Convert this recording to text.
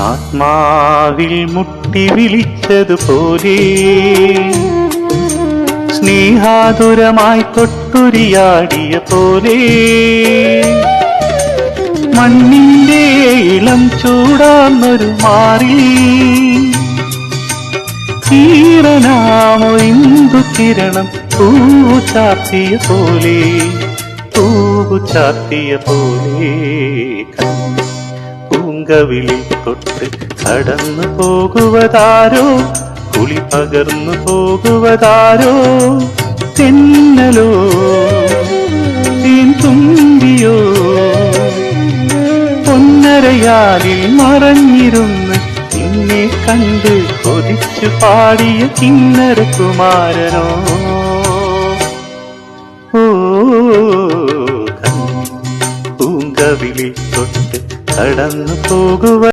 ആത്മാവിൽ മുട്ടി വിളിച്ചതുപോലെ സ്നേഹാതുരമായി തൊട്ടുരിയാടിയ പോലെ മണ്ണിന്റെ ഇളം ചൂടാർന്നൊരു മാറി ഈറനാമോ ഇന്ദു കിരണം പൂച്ചാത്തിയ പോലെ പൂച്ചാത്തിയ പോലെ പൂങ്കവിളിൽ തൊട്ട് കടന്നു പോകുവതാരോ കുളി പകർന്നു പോകുവതാരോ തെന്നലോ തേൻ തുമ്പിയോ പൊന്നരയാലിൽ മറഞ്ഞിരുന്ന് നിന്നെ കണ്ട് കൊതിച്ചു പാടിയ കിന്നര കുമാരനോ ഓ പൂങ്കവിളിൽ തൊട്ട് കടന്നു പോകുക